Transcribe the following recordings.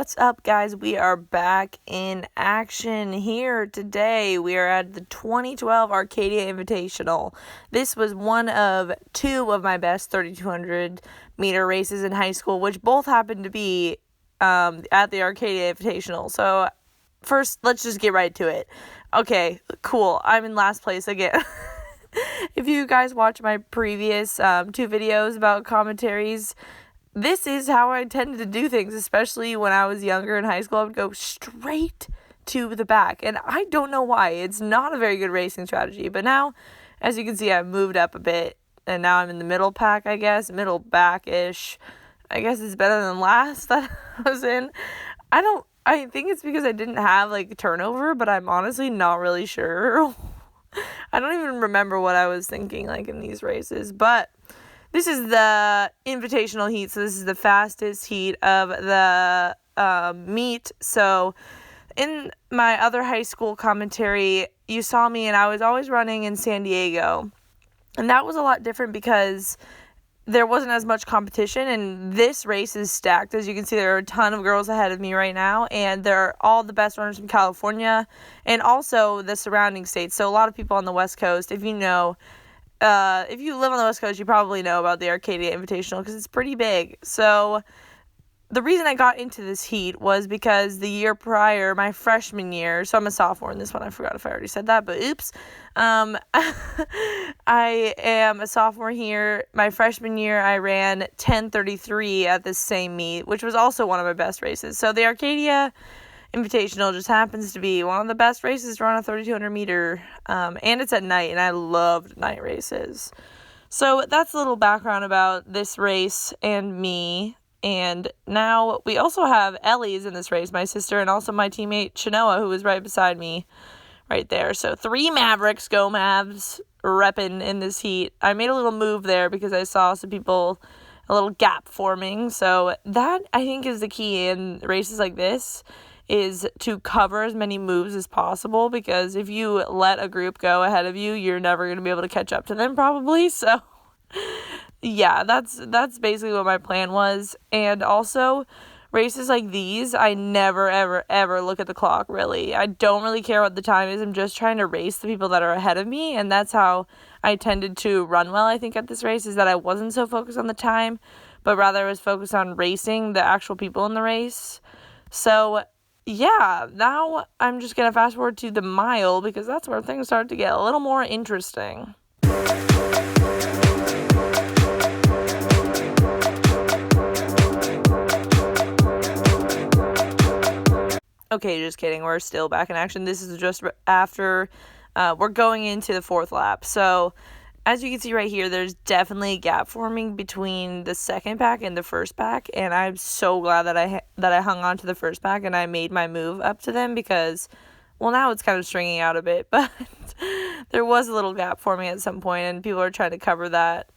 What's up, guys? We are back in action here today. We are at the 2012 Arcadia Invitational. This was one of two of my best 3,200 meter races in high school, which both happened to be at the Arcadia Invitational. So first, let's just get right to it. Okay, cool. I'm in last place again. If you guys watch my previous two videos about commentaries, this is how I tended to do things, especially when I was younger in high school. I would go straight to the back, and I don't know why. It's not a very good racing strategy, but now, as you can see, I've moved up a bit, and now I'm in the middle pack, I guess, middle back-ish. I guess it's better than last that I was in. I think it's because I didn't have, turnover, but I'm honestly not really sure. I don't even remember what I was thinking, in these races, but this is the invitational heat, so this is the fastest heat of the meet. So in my other high school commentary, you saw me, and I was always running in San Diego. And that was a lot different because there wasn't as much competition, and this race is stacked. As you can see, there are a ton of girls ahead of me right now, and they're all the best runners from California and also the surrounding states. So a lot of people on the West Coast, if you live on the West Coast, you probably know about the Arcadia Invitational because it's pretty big. So the reason I got into this heat was because the year prior, my freshman year, so I'm a sophomore in this one. I forgot if I already said that, but oops. I am a sophomore here. My freshman year, I ran 10:33 at this same meet, which was also one of my best races. So the Arcadia Invitational just happens to be one of the best races to run a 3,200 meter, and it's at night, and I loved night races. So that's a little background about this race and me. And now we also have Ellie's in this race, my sister, and also my teammate Chenoa, who is right beside me right there. So 3 Mavericks, go Mavs, repping in this heat. I made a little move there because I saw some people, a little gap forming. So that, I think, is the key in races like this, is to cover as many moves as possible, because if you let a group go ahead of you, you're never going to be able to catch up to them probably. So yeah, that's basically what my plan was. And also, races like these, I never, ever, ever look at the clock, really. I don't really care what the time is. I'm just trying to race the people that are ahead of me, and that's how I tended to run well, I think, at this race, is that I wasn't so focused on the time, but rather I was focused on racing the actual people in the race. So yeah, now I'm just going to fast forward to the mile, because that's where things start to get a little more interesting. Okay, just kidding. We're still back in action. This is just after we're going into the 4th lap. So as you can see right here, there's definitely a gap forming between the second pack and the first pack, and I'm so glad that I hung on to the first pack and I made my move up to them, because, well, now it's kind of stringing out a bit, but there was a little gap forming at some point, and people are trying to cover that.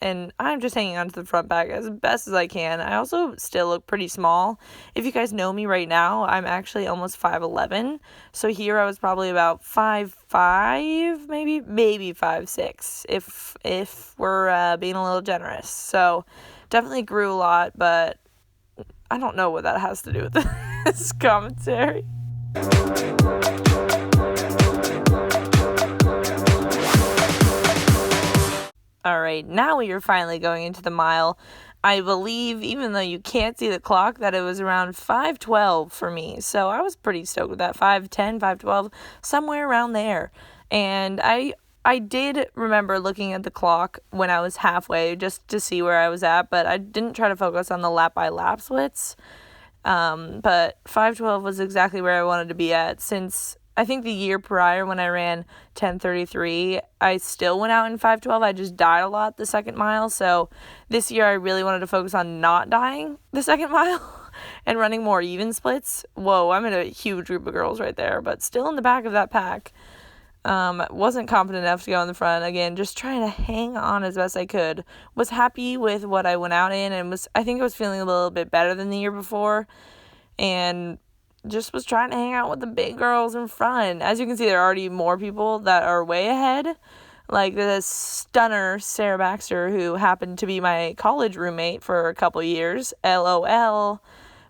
And I'm just hanging on to the front pack as best as I can. I also still look pretty small. If you guys know me right now, I'm actually almost 5'11". So here I was probably about 5'5", maybe 5'6", if we're being a little generous. So definitely grew a lot, but I don't know what that has to do with this commentary. Alright, now we are finally going into the mile. I believe, even though you can't see the clock, that it was around 5:12 for me. So I was pretty stoked with that. 5:10, 5:12, somewhere around there. And I did remember looking at the clock when I was halfway, just to see where I was at, but I didn't try to focus on the lap-by-lap splits. But 5:12 was exactly where I wanted to be at, since I think the year prior, when I ran 10:33, I still went out in 5:12. I just died a lot the second mile. So this year I really wanted to focus on not dying the second mile and running more even splits. Whoa, I'm in a huge group of girls right there, but still in the back of that pack. Wasn't confident enough to go in the front. Again, just trying to hang on as best I could. Was happy with what I went out in, and I think I was feeling a little bit better than the year before. And just was trying to hang out with the big girls in front. As you can see, there are already more people that are way ahead. Like this stunner, Sarah Baxter, who happened to be my college roommate for a couple years. LOL.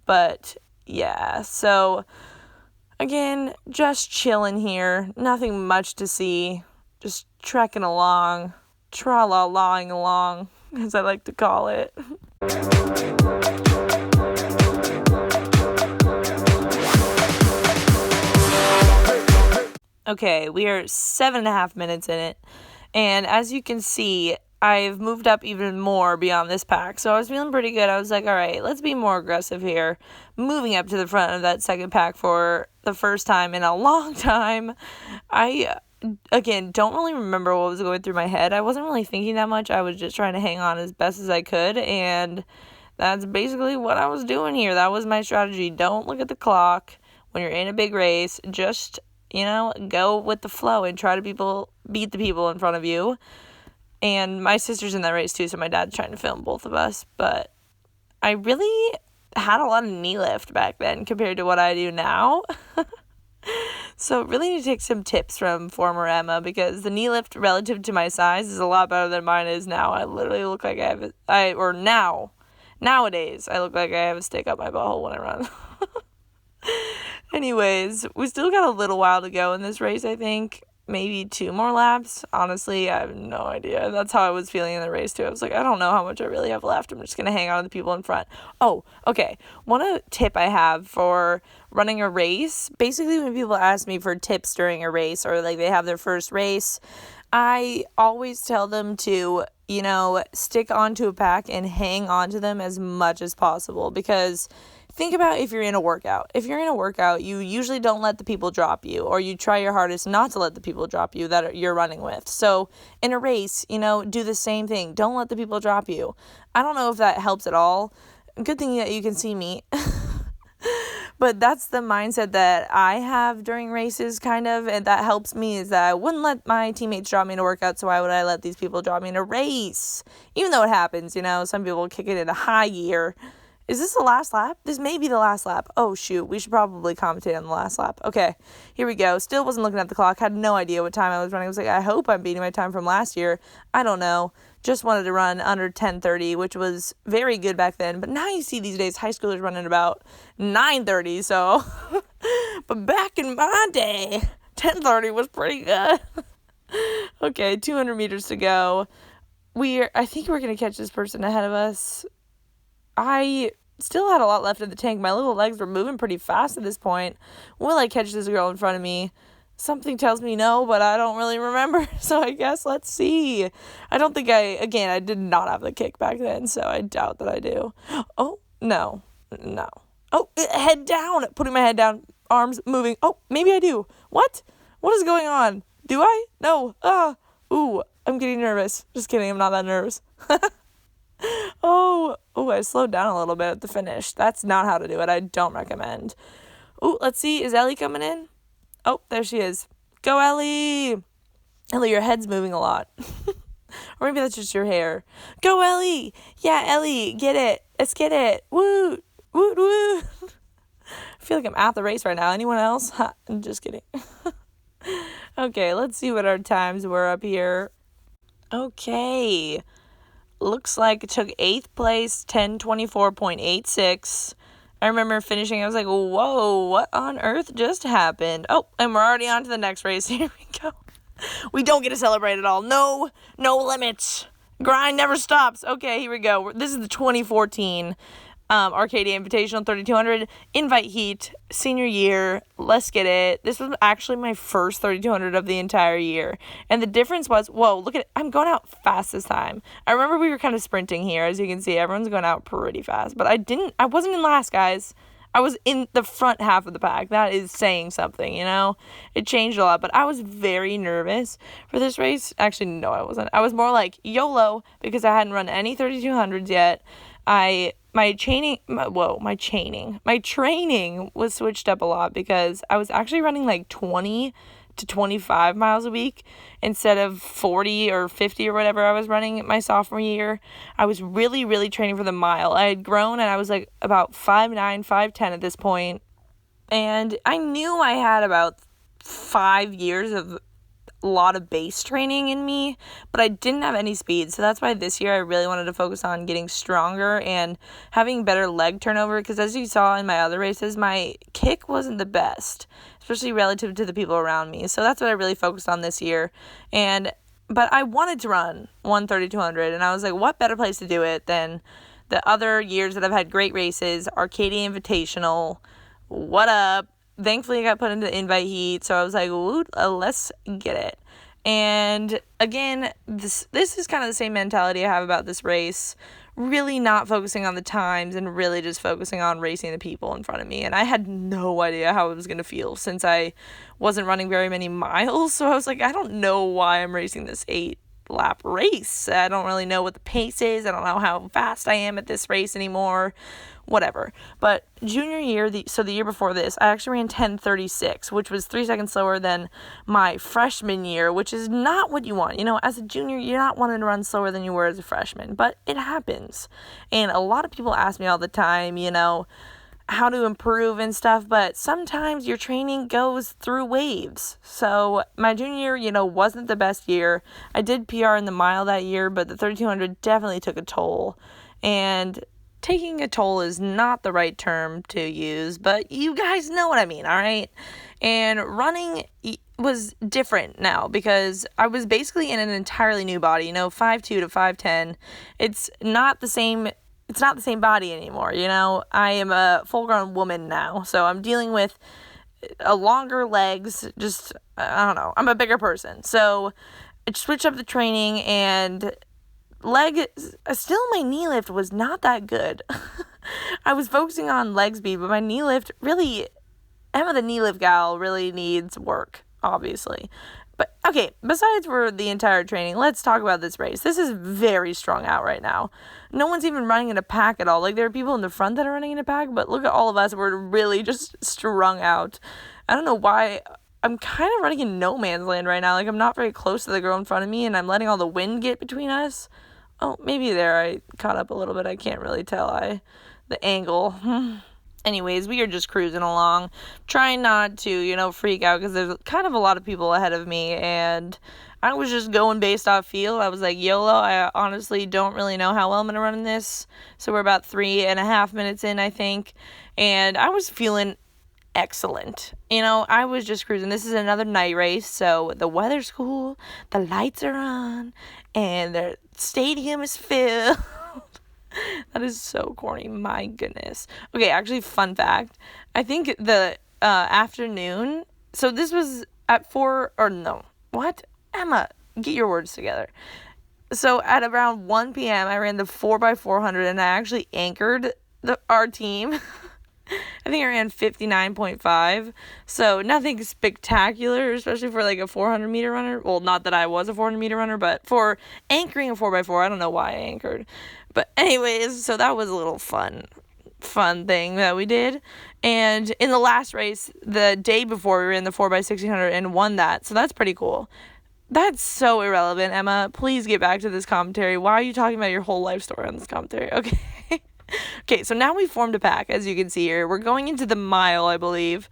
But yeah, so again, just chilling here. Nothing much to see. Just trekking along. Tra-la-lawing along, as I like to call it. Okay, we are 7.5 minutes in it. And as you can see, I've moved up even more beyond this pack. So I was feeling pretty good. I was like, all right, let's be more aggressive here. Moving up to the front of that second pack for the first time in a long time. I, again, don't really remember what was going through my head. I wasn't really thinking that much. I was just trying to hang on as best as I could. And that's basically what I was doing here. That was my strategy. Don't look at the clock when you're in a big race. Just, go with the flow and try to beat the people in front of you. And my sister's in that race too, so my dad's trying to film both of us. But I really had a lot of knee lift back then compared to what I do now. So really need to take some tips from former Emma, because the knee lift relative to my size is a lot better than mine is now. I literally look like nowadays, I look like I have a stick up my butthole when I run. Anyways, we still got a little while to go in this race, I think. Maybe 2 more laps. Honestly, I have no idea. That's how I was feeling in the race, too. I was like, I don't know how much I really have left. I'm just going to hang on to the people in front. Oh, okay. One tip I have for running a race, basically when people ask me for tips during a race or, like, they have their first race, I always tell them to, stick onto a pack and hang on to them as much as possible, because think about if you're in a workout. If you're in a workout, you usually don't let the people drop you, or you try your hardest not to let the people drop you that you're running with. So in a race, do the same thing. Don't let the people drop you. I don't know if that helps at all. Good thing that you can see me. But that's the mindset that I have during races, kind of, and that helps me, is that I wouldn't let my teammates drop me in a workout, so why would I let these people drop me in a race? Even though it happens, some people kick it into high gear. Is this the last lap? This may be the last lap. Oh, shoot. We should probably commentate on the last lap. Okay, here we go. Still wasn't looking at the clock. Had no idea what time I was running. I was like, I hope I'm beating my time from last year. I don't know. Just wanted to run under 10:30, which was very good back then. But now you see these days high schoolers running about 9:30. So, but back in my day, 10:30 was pretty good. Okay, 200 meters to go. I think we're going to catch this person ahead of us. I still had a lot left in the tank. My little legs were moving pretty fast at this point. Will I catch this girl in front of me? Something tells me no, but I don't really remember. So I guess let's see. I don't think I did not have the kick back then, so I doubt that I do. Oh, no. Oh, head down. Putting my head down, arms moving. Oh, maybe I do. What? What is going on? Do I? No. Ooh, I'm getting nervous. Just kidding, I'm not that nervous. Oh, I slowed down a little bit at the finish. That's not how to do it. I don't recommend. Oh, let's see. Is Ellie coming in? Oh, there she is. Go, Ellie. Ellie, your head's moving a lot. Or maybe that's just your hair. Go, Ellie. Yeah, Ellie, get it. Let's get it. Woo. Woo, woo. I feel like I'm at the race right now. Anyone else? I'm just kidding. Okay, let's see what our times were up here. Okay. Looks like it took 8th place, 10:24.86. I remember finishing, I was like, whoa, what on earth just happened? Oh, and we're already on to the next race. Here we go. We don't get to celebrate at all. No limits. Grind never stops. Okay, here we go. This is the 2014 Arcadia Invitational 3200 Invite Heat, senior year. Let's get it. This was actually my first 3200 of the entire year. And the difference was, whoa, look at it. I'm going out fast this time. I remember we were kind of sprinting here. As you can see, everyone's going out pretty fast. But I wasn't in last, guys. I was in the front half of the pack. That is saying something, It changed a lot. But I was very nervous for this race. Actually, no, I wasn't. I was more like YOLO, because I hadn't run any 3200s yet. My training was switched up a lot, because I was actually running like 20 to 25 miles a week instead of 40 or 50 or whatever I was running my sophomore year. I was really, really training for the mile. I had grown, and I was like about 5'9", 5'10" at this point. And I knew I had about 5 years of lot of base training in me, but I didn't have any speed. So that's why this year I really wanted to focus on getting stronger and having better leg turnover, because as you saw in my other races, my kick wasn't the best, especially relative to the people around me. So that's what I really focused on this year. But I wanted to run 1:30-200, and I was like, what better place to do it than the other years that I've had great races, Arcadia Invitational, what up? Thankfully, I got put into the invite heat, so I was like, ooh, let's get it. And again, this is kind of the same mentality I have about this race, really not focusing on the times and really just focusing on racing the people in front of me. And I had no idea how it was going to feel since I wasn't running very many miles, so I was like, I don't know why I'm racing this 8-lap race. I don't really know what the pace is. I don't know how fast I am at this race anymore. Whatever. But junior year, so the year before this, I actually ran 10:36, which was 3 seconds slower than my freshman year, which is not what you want. As a junior, you're not wanting to run slower than you were as a freshman, but it happens. And a lot of people ask me all the time, how to improve and stuff, but sometimes your training goes through waves. So my junior year, wasn't the best year. I did PR in the mile that year, but the 3200 definitely took a toll. And taking a toll is not the right term to use, but you guys know what I mean, all right? And running was different now because I was basically in an entirely new body, 5'2" to 5'10". It's not the same body anymore, I am a full-grown woman now, so I'm dealing with longer legs, just, I don't know, I'm a bigger person. So I switched up the training, and still my knee lift was not that good. I was focusing on leg speed, but my knee lift really, Emma the knee lift gal really needs work, obviously. But okay, besides for the entire training, let's talk about this race. This is very strung out right now. No one's even running in a pack at all. Like, there are people in the front that are running in a pack, but look at all of us. We're really just strung out. I don't know why. I'm kind of running in no man's land right now. Like, I'm not very close to the girl in front of me, and I'm letting all the wind get between us. Oh, maybe there I caught up a little bit. I can't really tell. The angle. Anyways, we are just cruising along, trying not to, freak out, because there's kind of a lot of people ahead of me, and I was just going based off feel. I was like, YOLO, I honestly don't really know how well I'm going to run in this. So we're about 3.5 minutes in, I think, and I was feeling excellent. I was just cruising. This is another night race, so the weather's cool, the lights are on, and the stadium is filled. That is so corny. My goodness. Okay, actually, fun fact. I think the afternoon, so this was at 4, or no. What? Emma, get your words together. So at around 1 p.m., I ran the 4x400, and I actually anchored our team. I think I ran 59.5, so nothing spectacular, especially for like a 400-meter runner. Well, not that I was a 400-meter runner, but for anchoring a 4x4, I don't know why I anchored. But anyways, so that was a little fun thing that we did. And in the last race, the day before, we ran the 4x1600 and won that, so that's pretty cool. That's so irrelevant, Emma. Please get back to this commentary. Why are you talking about your whole life story on this commentary? Okay. Okay, so now we formed a pack, as you can see here. We're going into the mile, I believe.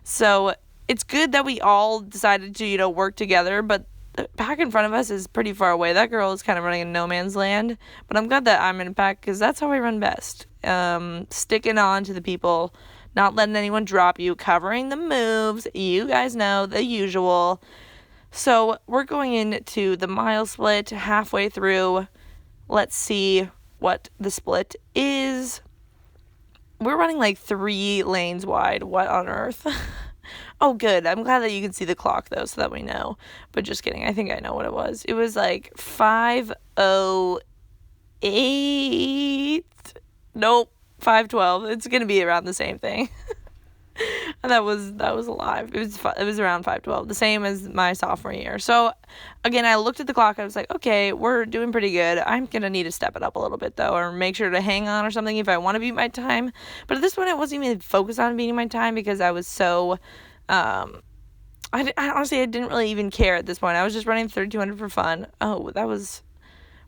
So it's good that we all decided to, work together, but the pack in front of us is pretty far away. That girl is kind of running in no man's land, but I'm glad that I'm in a pack because that's how I run best. Sticking on to the people, not letting anyone drop you, covering the moves. You guys know the usual. So we're going into the mile split halfway through. Let's see what the split is. We're running like 3 lanes wide. What on earth? Oh, good. I'm glad that you can see the clock, though, so that we know. But just kidding. I think I know what it was. It was like 5:08. Nope. 5:12. It's going to be around the same thing. And that was alive. It was around 5:12, the same as my sophomore year. So again, I looked at the clock. I was like, okay, we're doing pretty good. I'm gonna need to step it up a little bit though, or make sure to hang on or something if I want to beat my time. But at this point, I wasn't even focused on beating my time because I was so. I honestly didn't really even care at this point. I was just running 3,200 for fun. Oh, that was.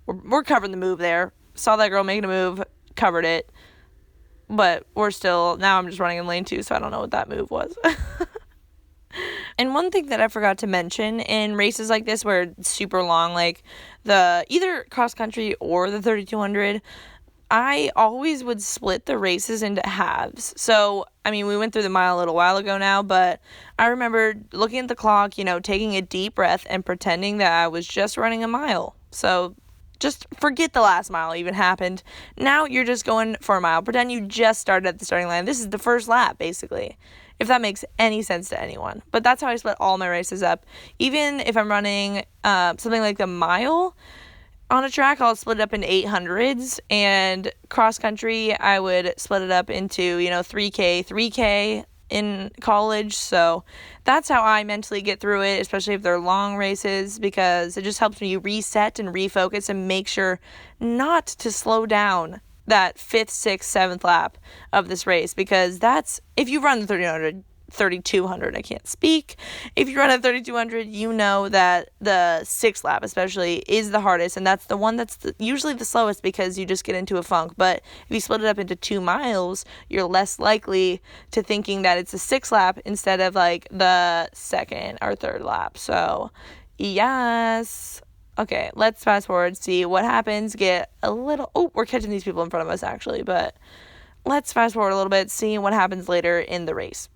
We're covering the move there. Saw that girl making a move, covered it. But now I'm just running in lane 2, so I don't know what that move was. And one thing that I forgot to mention in races like this where it's super long, like the either cross country or the 3200, I always would split the races into halves. So, I mean, we went through the mile a little while ago now, but I remember looking at the clock, taking a deep breath and pretending that I was just running a mile. So, just forget the last mile even happened. Now you're just going for a mile. Pretend you just started at the starting line. This is the first lap, basically, if that makes any sense to anyone. But that's how I split all my races up. Even if I'm running something like the mile on a track, I'll split it up into 800s, and cross country, I would split it up into, 3K in college. So that's how I mentally get through it, especially if they're long races, because it just helps me reset and refocus and make sure not to slow down that 5th, 6th, 7th lap of this race, because that's, if you run the 3200, I can't speak. If you run at 3200, you know that the 6th lap especially is the hardest, and that's the one that's usually the slowest because you just get into a funk. But if you split it up into 2 miles, you're less likely to thinking that it's the 6th lap instead of like the 2nd or 3rd lap. So, yes. Okay, let's fast forward, see what happens, get a little, we're catching these people in front of us actually, but let's fast forward a little bit, see what happens later in the race.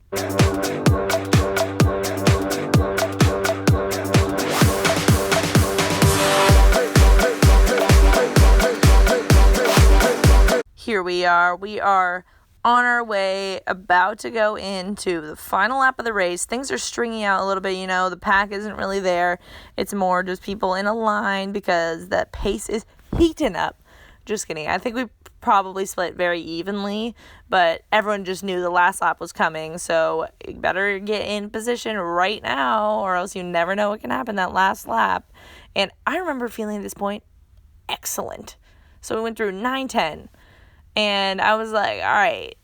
Here we are on our way, about to go into the final lap of the race. Things are stringing out a little bit, the pack isn't really there. It's more just people in a line because the pace is heating up. Just kidding. I think we probably split very evenly, but everyone just knew the last lap was coming, so you better get in position right now or else you never know what can happen that last lap. And I remember feeling at this point excellent. So we went through 9:10. And I was like, all right,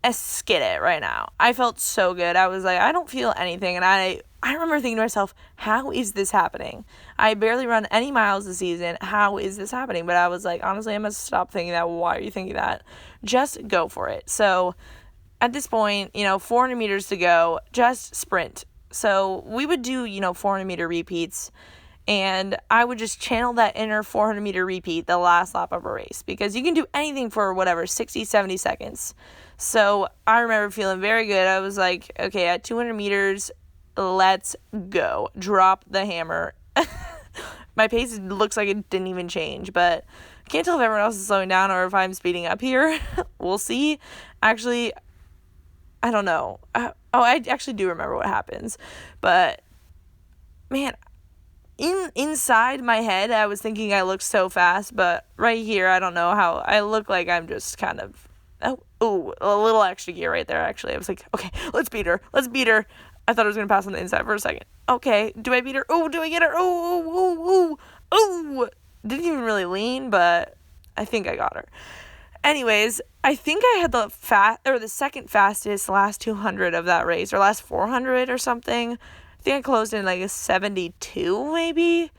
let's get it right now. I felt so good. I was like, I don't feel anything. And I remember thinking to myself, how is this happening? I barely run any miles this season. How is this happening? But I was like, honestly, I must stop thinking that. Why are you thinking that? Just go for it. So at this point, 400 meters to go, just sprint. So we would do, 400 meter repeats. And I would just channel that inner 400 meter repeat the last lap of a race, because you can do anything for 60, 70 seconds. So I remember feeling very good. I was like, okay, at 200 meters, let's go. Drop the hammer. My pace looks like it didn't even change, but I can't tell if everyone else is slowing down or if I'm speeding up here. We'll see. Actually, I don't know. I actually do remember what happens, but man, inside my head, I was thinking I looked so fast, but right here, I don't know how I look like I'm just kind of, a little extra gear right there, actually. I was like, okay, let's beat her. I thought I was going to pass on the inside for a second. Okay, do I beat her? Oh, do I get her? Oh. Didn't even really lean, but I think I got her. Anyways, I think I had the second fastest last 200 of that race, or last 400 or something. I think I closed in like a 72, maybe.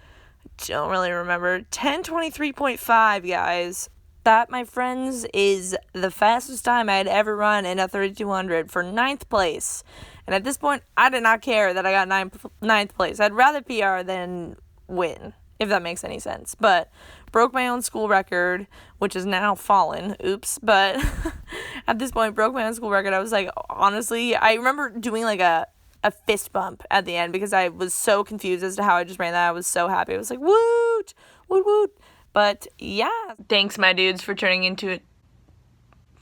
Don't really remember. 10:23.5, guys. That, my friends, is the fastest time I had ever run in a 3200 for 9th place. And at this point, I did not care that I got 9th place. I'd rather PR than win, if that makes any sense. But broke my own school record, which is now fallen. Oops. But at this point, broke my own school record. I was like, honestly, I remember doing like a fist bump at the end because I was so confused as to how I just ran that. I was so happy. I was like, woot, woot, woot. But yeah, thanks, my dudes, for turning into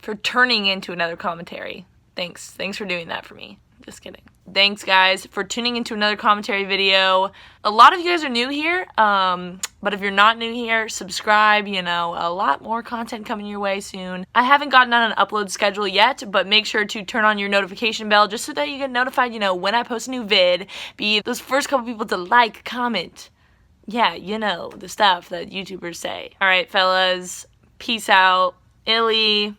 another commentary. Thanks for doing that for me. Just kidding. Thanks, guys, for tuning into another commentary video. A lot of you guys are new here, but if you're not new here, subscribe. A lot more content coming your way soon. I haven't gotten on an upload schedule yet, but make sure to turn on your notification bell just so that you get notified, when I post a new vid. Be those first couple people to like, comment. Yeah, the stuff that YouTubers say. All right, fellas, peace out. Illy.